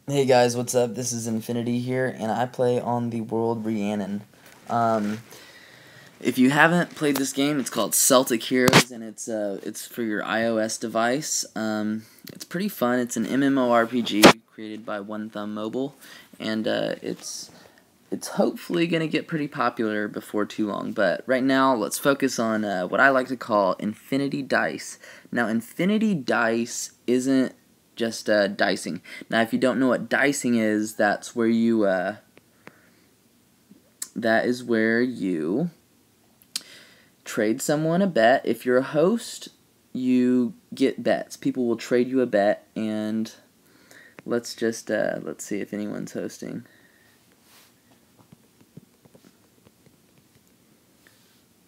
Hey guys, what's up? This is Infinity here, and I play on the World Rhiannon. Um, if you haven't played this game, it's called Celtic Heroes, and it's for your iOS device. It's pretty fun. It's an MMORPG created by One Thumb Mobile, and it's hopefully gonna get pretty popular before too long. But right now, let's focus on what I like to call Infinity Dice. Now, Infinity Dice isn't just dicing. Now, if you don't know what dicing is, that is where you trade someone a bet. If you're a host, you get bets. People will trade you a bet, and let's see if anyone's hosting.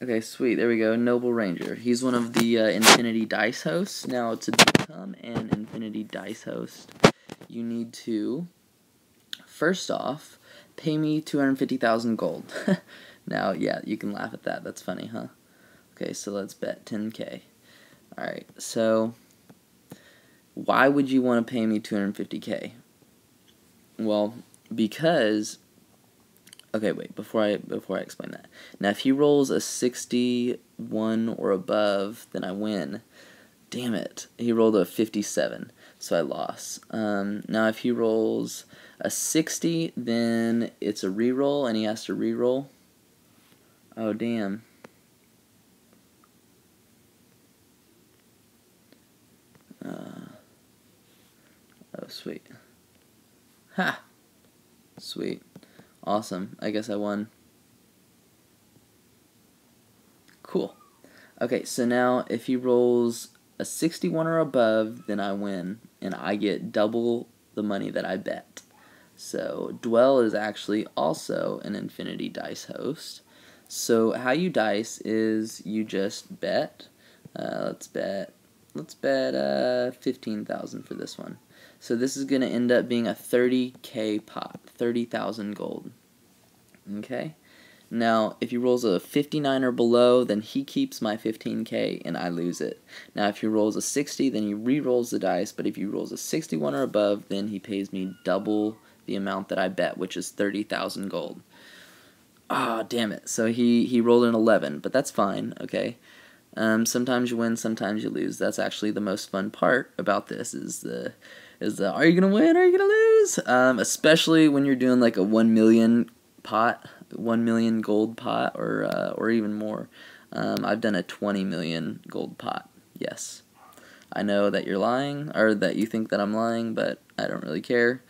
Okay, sweet. There we go. Noble Ranger. He's one of the Infinity Dice hosts. Now, to become an Infinity Dice host, you need to, first off, pay me 250,000 gold. Now, yeah, you can laugh at that. That's funny, huh? Okay, so let's bet 10k. Alright, so why would you want to pay me 250k? Well, because... Okay, wait, before I explain that. Now, if he rolls a 61 or above, then I win. Damn it. He rolled a 57, so I lost. Now, if he rolls a 60, then it's a reroll, and he has to reroll. Oh, damn. Oh, sweet. Ha! Sweet. Awesome. I guess I won. Cool. Okay, so now if he rolls a 61 or above, then I win, and I get double the money that I bet. So Dwell is actually also an Infinity Dice host. So how you dice is you just bet. Let's bet 15,000 for this one. So this is going to end up being a 30k pot, 30,000 gold. Okay? Now, if he rolls a 59 or below, then he keeps my 15k and I lose it. Now, if he rolls a 60, then he re-rolls the dice, but if he rolls a 61 or above, then he pays me double the amount that I bet, which is 30,000 gold. Ah, damn it. So he rolled an 11, but that's fine, okay? Sometimes you win, sometimes you lose. That's actually the most fun part about this is the are you gonna win, are you gonna lose? Especially when you're doing like a 1 million pot, 1 million gold pot, or even more. I've done a 20 million gold pot. Yes, I know that you're lying, or that you think that I'm lying, but I don't really care.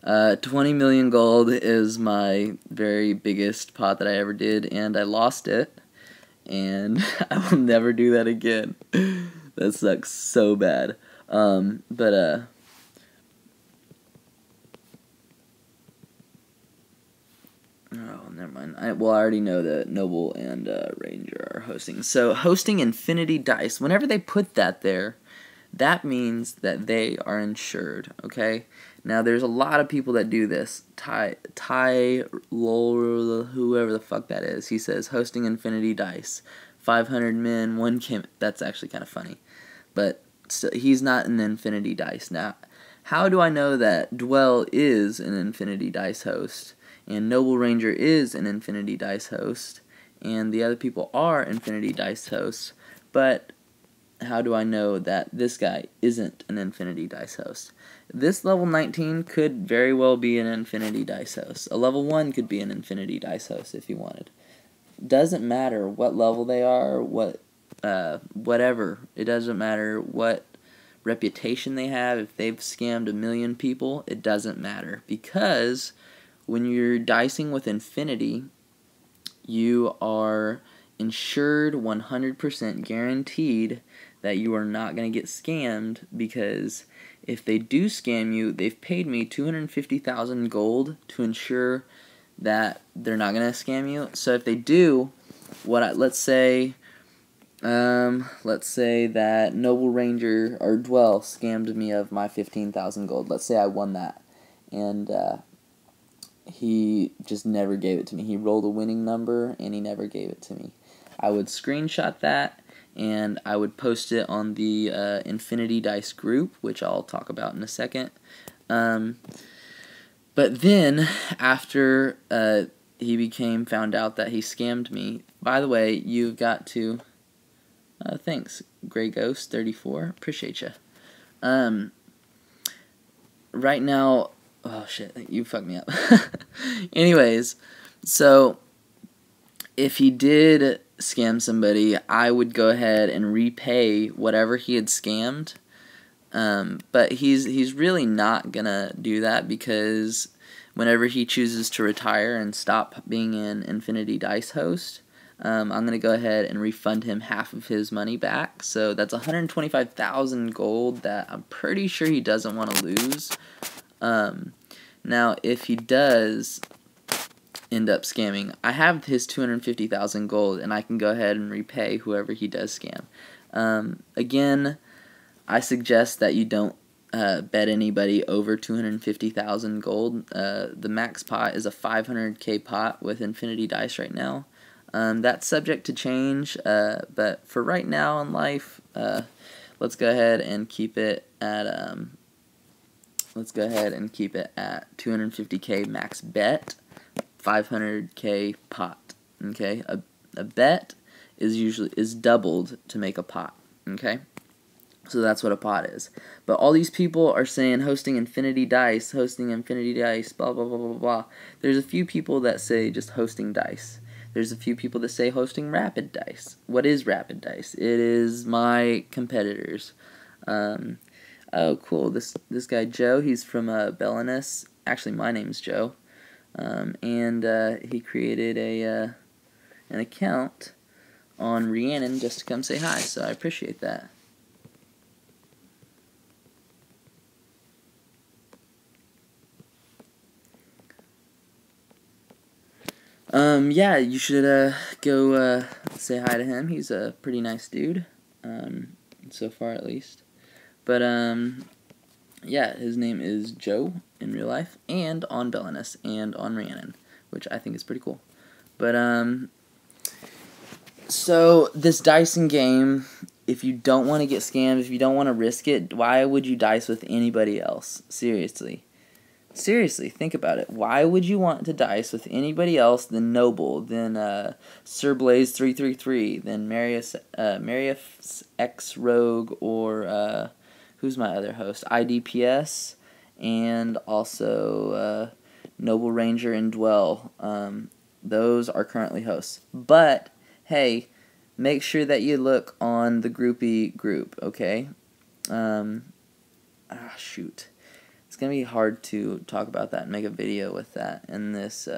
20 million gold is my very biggest pot that I ever did, and I lost it, and I will never do that again. That sucks so bad. But oh, never mind. I already know that Noble and Ranger are hosting. So, hosting Infinity Dice, whenever they put that there, that means that they are insured, okay? Now, there's a lot of people that do this. Lol, whoever the fuck that is, he says, hosting Infinity Dice, 500 men, 1 Kim. That's actually kind of funny. But still, he's not an Infinity Dice. Now, how do I know that Dwell is an Infinity Dice host, and Noble Ranger is an Infinity Dice host, and the other people are Infinity Dice hosts, but how do I know that this guy isn't an Infinity Dice host? This level 19 could very well be an Infinity Dice host. A level 1 could be an Infinity Dice host if you wanted. Doesn't matter what level they are, whatever. It doesn't matter what reputation they have. If they've scammed a million people, it doesn't matter. Because when you're dicing with Infinity, you are insured 100% guaranteed that you are not going to get scammed, because if they do scam you, they've paid me 250,000 gold to ensure that they're not going to scam you. So if they do, let's say that Noble Ranger or Dwell scammed me of my 15,000 gold. Let's say I won that, and he just never gave it to me. He rolled a winning number, and he never gave it to me. I would screenshot that, and I would post it on the Infinity Dice group, which I'll talk about in a second. But then, after he found out that he scammed me. By the way, you've got to. Thanks, Grey Ghost 34. Appreciate you. Right now, oh shit, you fucked me up. Anyways, so if he did scam somebody, I would go ahead and repay whatever he had scammed. But he's really not gonna do that, because whenever he chooses to retire and stop being an Infinity Dice host, I'm going to go ahead and refund him half of his money back. So that's 125,000 gold that I'm pretty sure he doesn't want to lose. Now, if he does end up scamming, I have his 250,000 gold, and I can go ahead and repay whoever he does scam. Again, I suggest that you don't bet anybody over 250,000 gold. The max pot is a 500k pot with Infinity Dice right now. That's subject to change, but for right now in life, let's go ahead and keep it at 250k max bet, 500k pot. Okay, a bet is doubled to make a pot. Okay, so that's what a pot is. But all these people are saying hosting Infinity Dice, blah blah blah blah blah. There's a few people that say just hosting dice. There's a few people that say hosting Rapid Dice. What is Rapid Dice? It is my competitors. Oh, cool. This guy, Joe, he's from Belinus. Actually, my name's Joe. And he created an account on Rhiannon just to come say hi, so I appreciate that. Yeah, you should go say hi to him. He's a pretty nice dude, so far at least. But yeah, his name is Joe in real life, and on Belinus, and on Rhiannon, which I think is pretty cool. But so this dicing game, if you don't want to get scammed, if you don't want to risk it, why would you dice with anybody else? Seriously, think about it. Why would you want to dice with anybody else than Noble, than Sir Blaze 333, than Marius X Rogue, or who's my other host? IDPS, and also Noble Ranger and Dwell. Those are currently hosts. But hey, make sure that you look on the groupie group, okay? Shoot. It's gonna be hard to talk about that and make a video with that in this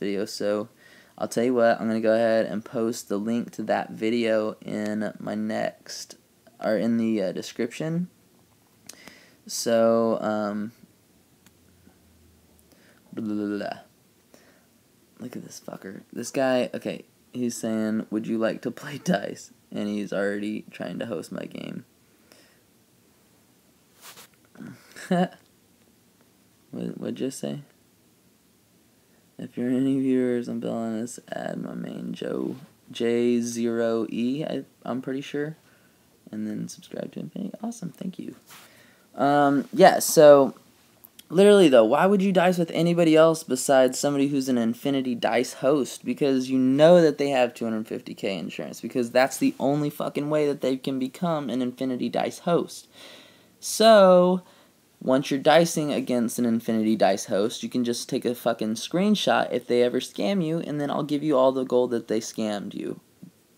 video. So I'll tell you what, I'm gonna go ahead and post the link to that video in my in the description. So look at this fucker. This guy, okay, he's saying, would you like to play dice? And he's already trying to host my game. What'd you say? If you're any viewers on Belinus, add my main Joe J0E, I'm pretty sure. And then subscribe to Infinity. Awesome, thank you. Yeah, so literally though, why would you dice with anybody else besides somebody who's an Infinity Dice host? Because you know that they have 250k insurance, because that's the only fucking way that they can become an Infinity Dice host. So once you're dicing against an Infinity Dice host, you can just take a fucking screenshot if they ever scam you, and then I'll give you all the gold that they scammed you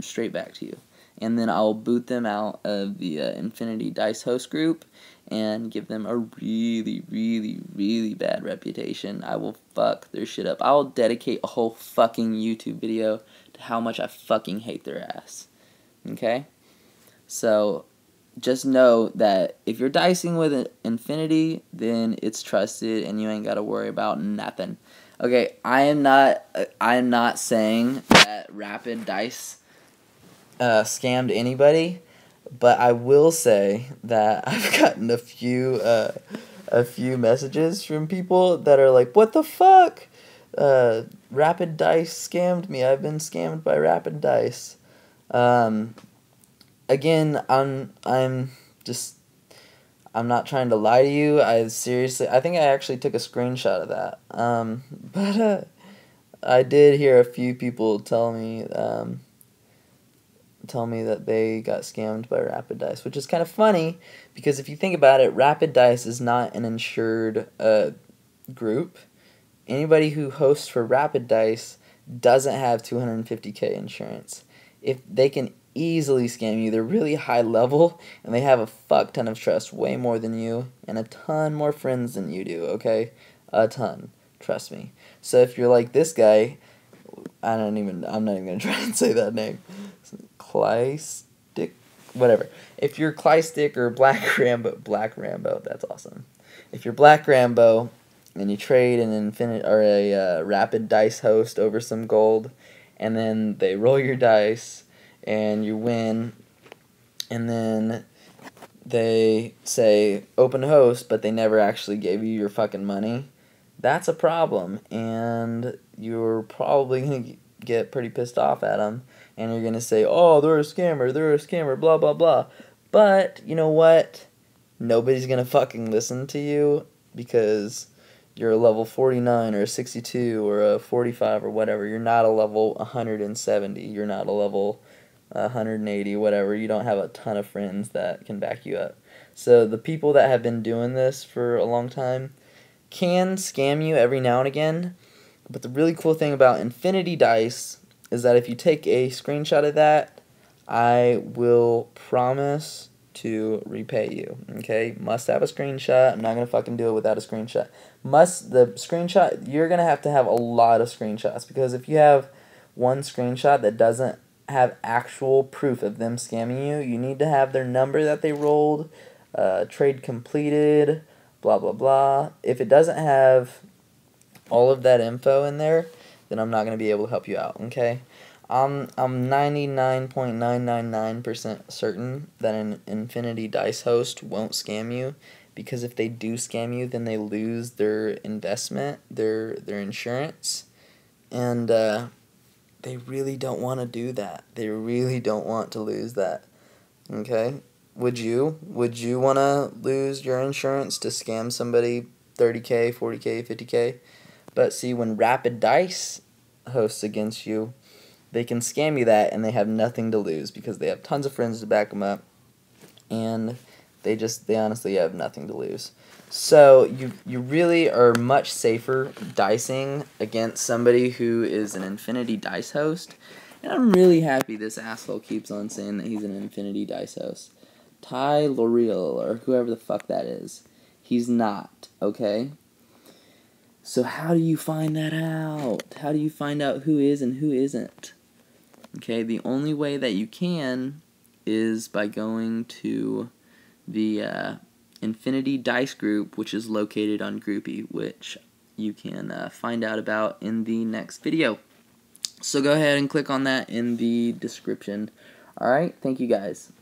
straight back to you. And then I'll boot them out of the Infinity Dice host group and give them a really, really, really bad reputation. I will fuck their shit up. I will dedicate a whole fucking YouTube video to how much I fucking hate their ass. Okay? So just know that if you're dicing with Infinity, then it's trusted and you ain't got to worry about nothing. Okay, I am not saying that Rapid Dice scammed anybody, but I will say that I've gotten a few messages from people that are like, "What the fuck? Rapid Dice scammed me. I've been scammed by Rapid Dice." Again, I'm not trying to lie to you. I think I actually took a screenshot of that. But I did hear a few people tell me that they got scammed by Rapid Dice, which is kind of funny because if you think about it, Rapid Dice is not an insured group. Anybody who hosts for Rapid Dice doesn't have 250K insurance. If they can easily scam you, they're really high level and they have a fuck ton of trust, way more than you, and a ton more friends than you do, okay? A ton. Trust me. So if you're like this guy, I'm not even gonna try and say that name. Clystick, whatever. If you're Clystick or Black Rambo, that's awesome. If you're Black Rambo and you trade an a Rapid Dice host over some gold, and then they roll your dice and you win, and then they say open host, but they never actually gave you your fucking money, that's a problem, and you're probably going to get pretty pissed off at them, and you're going to say, oh, they're a scammer, blah, blah, blah. But, you know what? Nobody's going to fucking listen to you because you're a level 49 or a 62 or a 45 or whatever. You're not a level 170. You're not a level 180, whatever. You don't have a ton of friends that can back you up. So the people that have been doing this for a long time can scam you every now and again, but the really cool thing about Infinity Dice is that if you take a screenshot of that, I will promise to repay you, okay? Must have a screenshot. I'm not going to fucking do it without a screenshot. You're going to have a lot of screenshots, because if you have one screenshot that doesn't have actual proof of them scamming you, you need to have their number that they rolled, trade completed, blah, blah, blah. If it doesn't have all of that info in there, then I'm not going to be able to help you out, okay? I'm 99.999% certain that an Infinity Dice host won't scam you, because if they do scam you, then they lose their investment, their insurance, and they really don't want to do that. They really don't want to lose that, okay? Would you want to lose your insurance to scam somebody 30K, 40K, 50K? But see, when Rapid Dice hosts against you, they can scam you that, and they have nothing to lose because they have tons of friends to back them up, and they honestly have nothing to lose. So you really are much safer dicing against somebody who is an Infinity Dice host. And I'm really happy this asshole keeps on saying that he's an Infinity Dice host. Ty L'Oreal, or whoever the fuck that is. He's not, okay? So how do you find that out? How do you find out who is and who isn't? Okay, the only way that you can is by going to the Infinity Dice group, which is located on Groupie, which you can find out about in the next video. So go ahead and click on that in the description. Alright, thank you guys.